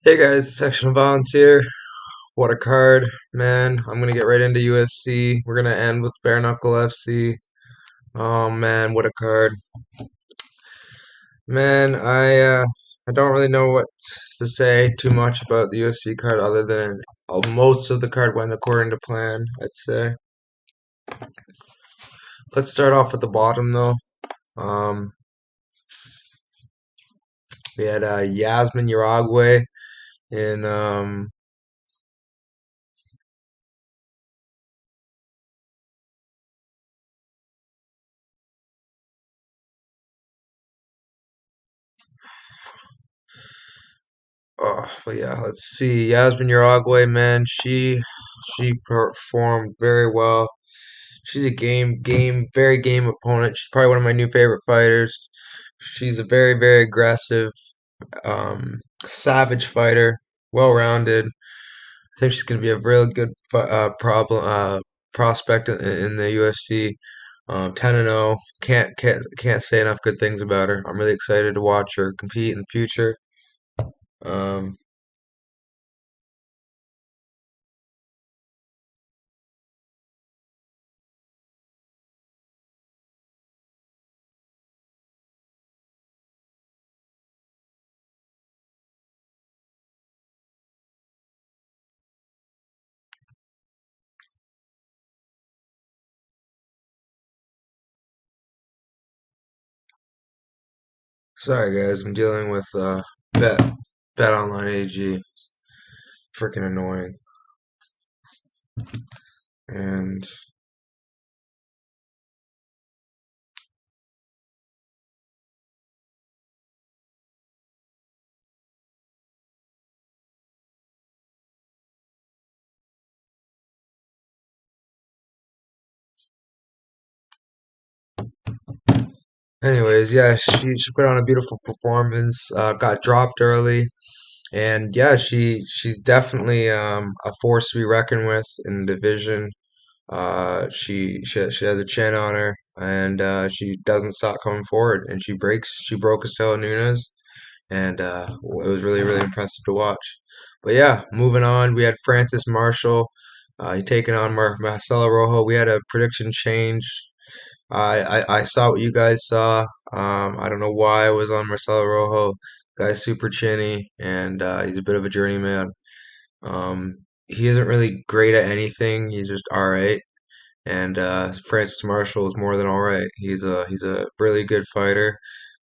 Hey guys, Section of Violence here. What a card, man. I'm gonna get right into UFC. We're gonna end with Bare Knuckle FC. Oh man, what a card. Man, I don't really know what to say too much about the UFC card other than most of the card went according to plan, I'd say. Let's start off at the bottom though. Um, we had Yasmin Uruguay in but yeah, let's see. Yasmin Uruguay, man, she performed very well. She's a very game opponent. She's probably one of my new favorite fighters. She's a very aggressive, savage fighter, well-rounded. I think she's going to be a really good prospect in the UFC. 10-0. Can't say enough good things about her. I'm really excited to watch her compete in the future. Um, Sorry guys, I'm dealing with Bet Bet Online AG. Freaking annoying. And anyways, yeah, she put on a beautiful performance. Got dropped early, and yeah, she's definitely a force to be reckoned with in the division. She has a chin on her, and she doesn't stop coming forward. And she broke Estela Nunes, and it was really impressive to watch. But yeah, moving on, we had Francis Marshall. He taking on Marcelo Rojo. We had a prediction change. I saw what you guys saw. I don't know why I was on Marcelo Rojo. Guy's super chinny, and he's a bit of a journeyman. He isn't really great at anything. He's just all right. And Francis Marshall is more than all right. He's a really good fighter.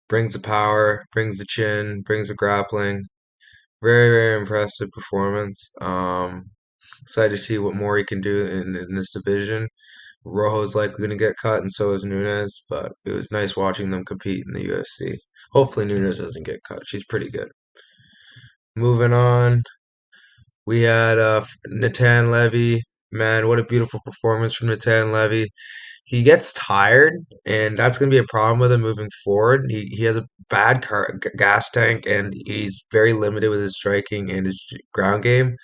Brings the power, brings the chin, brings the grappling. Very impressive performance. Excited to see what more he can do in this division. Rojo's likely going to get cut, and so is Nunes. But it was nice watching them compete in the UFC. Hopefully, Nunes doesn't get cut. She's pretty good. Moving on, we had Natan Levy. Man, what a beautiful performance from Natan Levy. He gets tired, and that's going to be a problem with him moving forward. He has a bad gas tank, and he's very limited with his striking and his ground game.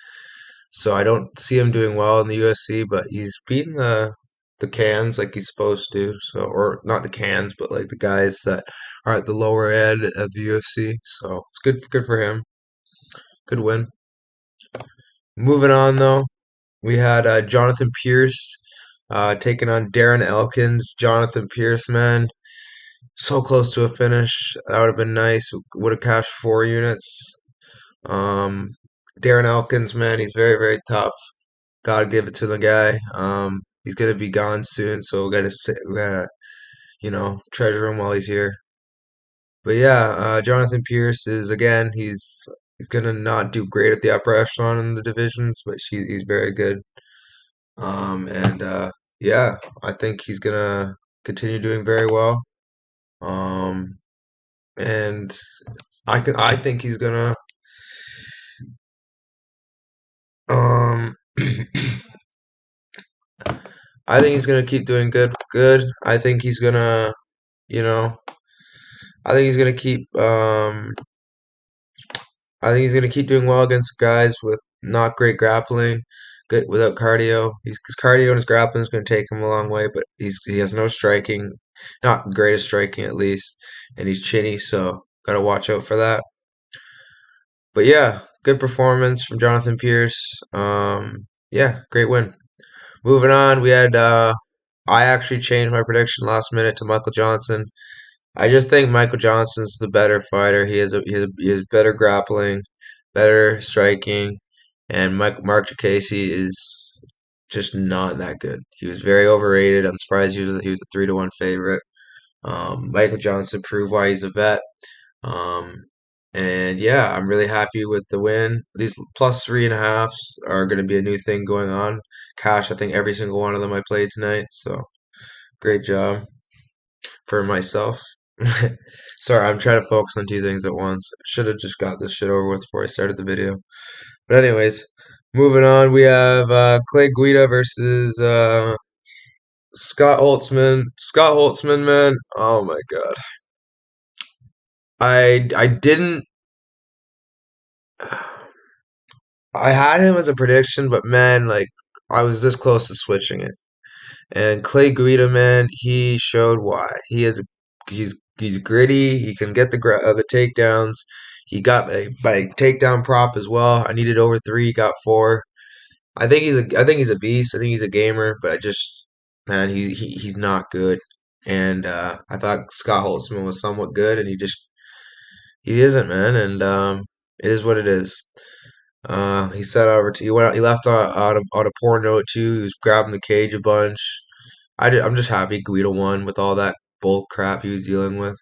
So I don't see him doing well in the UFC, but he's beating the cans like he's supposed to. So, or not the cans, but like the guys that are at the lower end of the UFC. So it's good for him. Good win. Moving on though, we had Jonathan Pierce taking on Darren Elkins. Jonathan Pierce, man, so close to a finish. That would have been nice. Would have cashed 4 units. Um, Darren Elkins, man, he's very tough. Gotta give it to the guy. He's gonna be gone soon, so we gotta, treasure him while he's here. But yeah, Jonathan Pierce is again, he's gonna not do great at the upper echelon in the divisions, but he's very good. And yeah, I think he's gonna continue doing very well. Um, and I think he's gonna um I think he's gonna keep doing good. I think he's gonna, you know, I think he's gonna keep I think he's gonna keep doing well against guys with not great grappling, good without cardio. His cardio and his grappling is gonna take him a long way, but he has no striking, not the greatest striking at least, and he's chinny, so gotta watch out for that. But yeah, good performance from Jonathan Pierce. Yeah, great win. Moving on, we had I actually changed my prediction last minute to Michael Johnson. I just think Michael Johnson's the better fighter. He has better grappling, better striking, and Mark Casey is just not that good. He was very overrated. I'm surprised he was a 3-1 favorite. Michael Johnson proved why he's a vet. Um, and yeah, I'm really happy with the win. These plus 3.5s are going to be a new thing going on. Cash, I think every single one of them I played tonight. So great job for myself. Sorry, I'm trying to focus on two things at once. Should have just got this shit over with before I started the video. But anyways, moving on, we have Clay Guida versus Scott Holtzman. Scott Holtzman, man, oh my god. I didn't I had him as a prediction, but man, like I was this close to switching it. And Clay Guida, man, he showed why. He's gritty. He can get the takedowns. He got my takedown prop as well. I needed over three. Got four. I think he's a beast. I think he's a gamer. But I just man, he's not good. And I thought Scott Holtzman was somewhat good, and he isn't, man. And it is what it is. He said over to he went out, he left on a poor note too. He was grabbing the cage a bunch. I'm just happy Guido won with all that bull crap he was dealing with.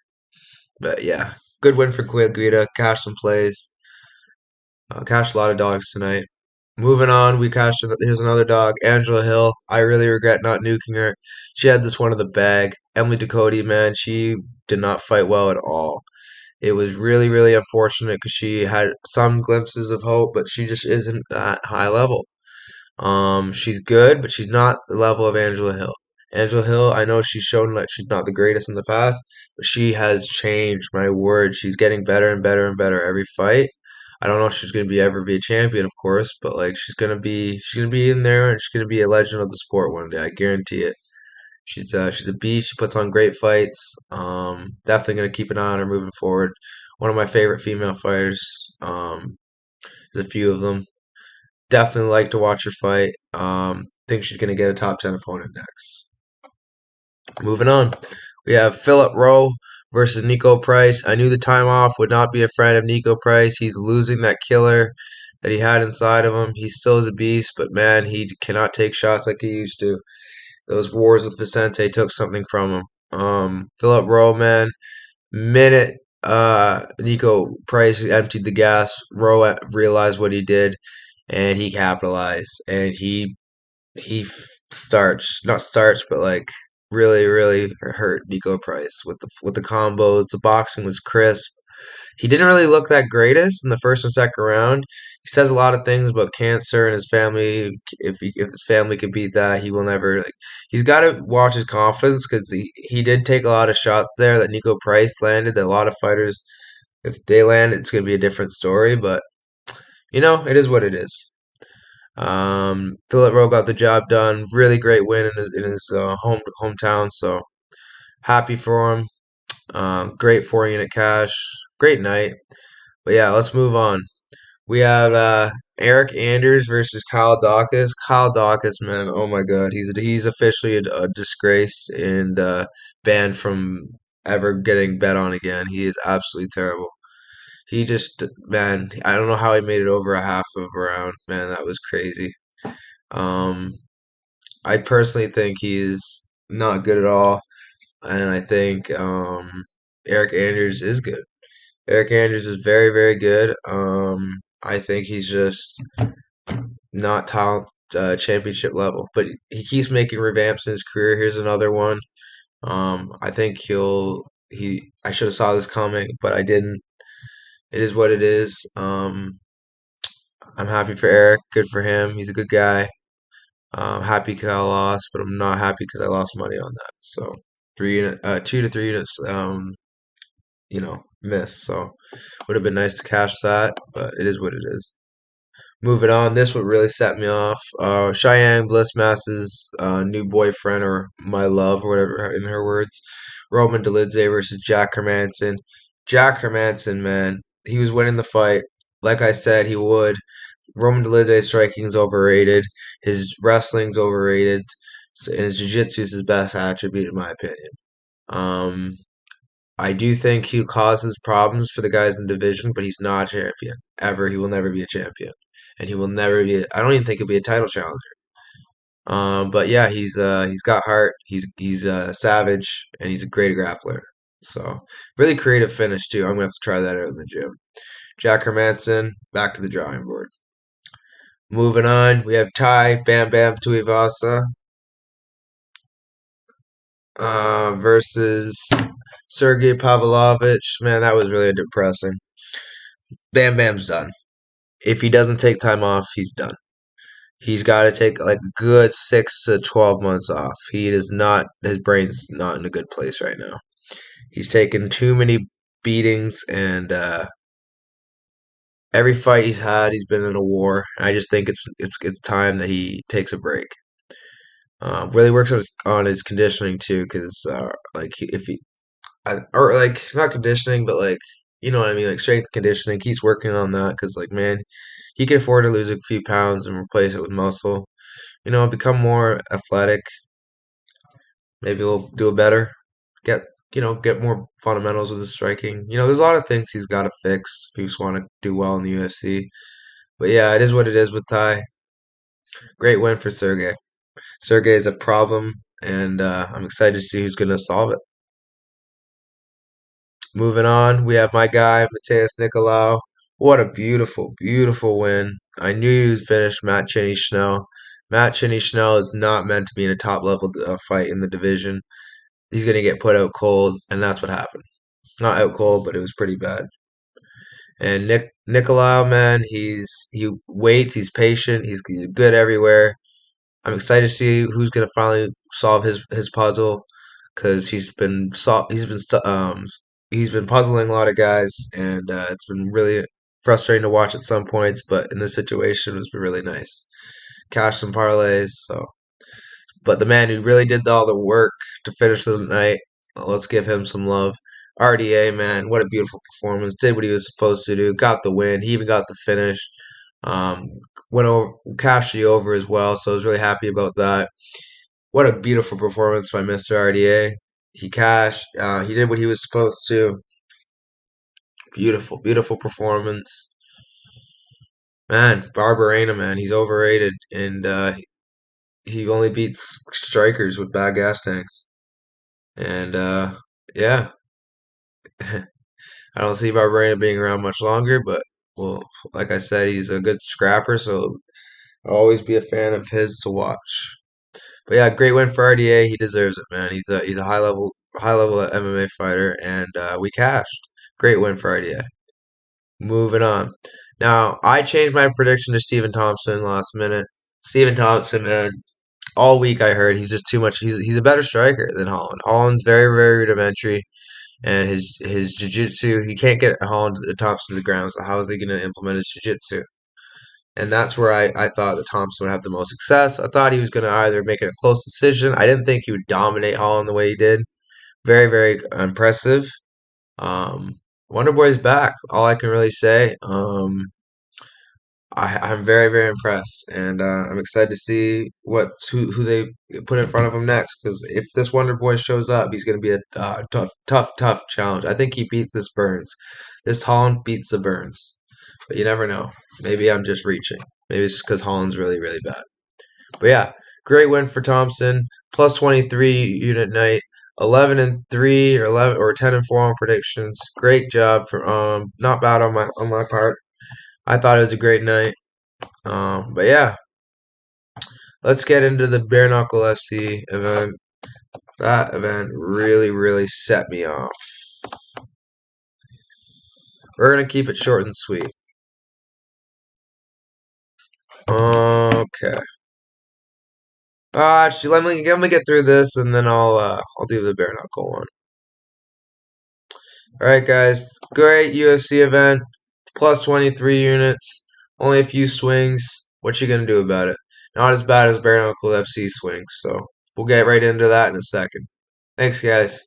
But yeah, good win for Guido. Cashed some plays. Cashed a lot of dogs tonight. Moving on, here's another dog, Angela Hill. I really regret not nuking her. She had this one in the bag. Emily Ducote, man, she did not fight well at all. It was really, really unfortunate because she had some glimpses of hope, but she just isn't that high level. She's good, but she's not the level of Angela Hill. Angela Hill, I know she's shown that she's not the greatest in the past, but she has changed. My word, she's getting better and better and better every fight. I don't know if she's gonna be ever be a champion, of course, but like she's gonna be in there and she's gonna be a legend of the sport one day. I guarantee it. She's a beast. She puts on great fights. Definitely gonna keep an eye on her moving forward. One of my favorite female fighters. There's a few of them. Definitely like to watch her fight. Think she's gonna get a top 10 opponent next. Moving on, we have Philip Rowe versus Nico Price. I knew the time off would not be a friend of Nico Price. He's losing that killer that he had inside of him. He still is a beast, but man, he cannot take shots like he used to. Those wars with Vicente took something from him. Philip Rowe, man, minute Nico Price emptied the gas, Rowe realized what he did, and he capitalized, and starched, not starched, but like really, really hurt Nico Price with the combos. The boxing was crisp. He didn't really look that greatest in the first and second round. He says a lot of things about cancer and his family. If his family could beat that, he will never. Like, he's got to watch his confidence because he did take a lot of shots there that Nico Price landed. That a lot of fighters, if they land, it's going to be a different story. But it is what it is. Philip Rowe got the job done. Really great win in his hometown. So happy for him. Great 4 unit cash. Great night. But yeah, let's move on. We have Eric Anders versus Kyle Dawkins. Kyle Dawkins, man, oh my God, he's officially a disgrace and banned from ever getting bet on again. He is absolutely terrible. He just, man, I don't know how he made it over a half of a round. Man, that was crazy. Um, I personally think he's not good at all, and I think Eric Anders is good. Eric Anders is very, very good. I think he's just not talent championship level, but he keeps making revamps in his career. Here's another one. I think I should have saw this coming, but I didn't. It is what it is. I'm happy for Eric. Good for him. He's a good guy. Happy because I lost, but I'm not happy because I lost money on that. So 2 to 3 units, miss. So would have been nice to cash that, but it is what it is. Moving on, this would really set me off. Cheyenne Blissmass's new boyfriend, or my love, or whatever in her words, Roman Dolidze versus Jack Hermanson. Jack Hermanson, man, he was winning the fight. like I said, he would. Roman Dolidze's striking is overrated. His wrestling's overrated. And his jiu-jitsu is his best attribute, in my opinion. Um, I do think he causes problems for the guys in the division, but he's not a champion. Ever. He will never be a champion. And he will never be, I don't even think he'll be a title challenger. But yeah, he's got heart. He's savage, and he's a great grappler. So really creative finish too. I'm gonna have to try that out in the gym. Jack Hermanson, back to the drawing board. Moving on, we have Ty Bam Bam Tuivasa versus Sergey Pavlovich. Man, that was really depressing. Bam Bam's done. If he doesn't take time off, he's done. He's got to take like a good 6 to 12 months off. He is not. His brain's not in a good place right now. He's taken too many beatings, and every fight he's had, he's been in a war. I just think it's time that he takes a break. Really works on his conditioning too, because if he or like not conditioning, but like you know what I mean, like strength conditioning. Keeps working on that because like man, he can afford to lose a few pounds and replace it with muscle. Become more athletic. Maybe he'll do it better. Get get more fundamentals with his striking. There's a lot of things he's got to fix if he just want to do well in the UFC. But yeah, it is what it is with Ty. Great win for Sergey. Sergey is a problem, and I'm excited to see who's going to solve it. Moving on, we have my guy, Mateus Nicolau. What a beautiful, beautiful win. I knew he was finished, Matt Chinny Schnell. Matt Chinny Schnell is not meant to be in a top level fight in the division. He's going to get put out cold, and that's what happened. Not out cold, but it was pretty bad. And Nicolau, man, he waits, he's patient, he's good everywhere. I'm excited to see who's gonna finally solve his puzzle, because he's been puzzling a lot of guys, and it's been really frustrating to watch at some points. But in this situation, it's been really nice. Cash some parlays. So, but the man who really did all the work to finish the night, let's give him some love. RDA, man, what a beautiful performance. Did what he was supposed to do. Got the win. He even got the finish. Um, Went over, cashed the over as well. So I was really happy about that. What a beautiful performance by Mr. RDA. He cashed. He did what he was supposed to. Beautiful, beautiful performance. Man, Barberena, man, he's overrated, and he only beats strikers with bad gas tanks. And yeah, I don't see Barberena being around much longer, but well, like I said, he's a good scrapper, so I'll always be a fan of his to watch. But yeah, great win for RDA. He deserves it, man. He's a high level MMA fighter, and we cashed. Great win for RDA. Moving on. Now I changed my prediction to Stephen Thompson last minute. Stephen Thompson, man, all week I heard he's just too much. He's a better striker than Holland. Holland's very very rudimentary, and his jiu-jitsu, he can't get Holland Thompson to the ground. So how is he going to implement his jiu-jitsu? And that's where I thought that Thompson would have the most success. I thought he was going to either make it a close decision. I didn't think he would dominate Holland the way he did. Very, very impressive. Um, Wonder Boy's back. All I can really say. I'm very, very impressed, and I'm excited to see who they put in front of him next. Because if this Wonder Boy shows up, he's going to be a tough, tough, tough challenge. I think he beats this Burns. This Holland beats the Burns, but you never know. Maybe I'm just reaching. Maybe it's because Holland's really, really bad. But yeah, great win for Thompson. Plus 23 unit night. 11-3 or 10-4 on predictions. Great job for not bad on my part. I thought it was a great night. But yeah, let's get into the bare knuckle FC event. That event really, really set me off. We're gonna keep it short and sweet. Okay. Actually, let me get through this, and then I'll do the bare knuckle one. All right, guys. Great UFC event. Plus 23 units. Only a few swings. What you gonna do about it? Not as bad as bare knuckle FC swings. So we'll get right into that in a second. Thanks, guys.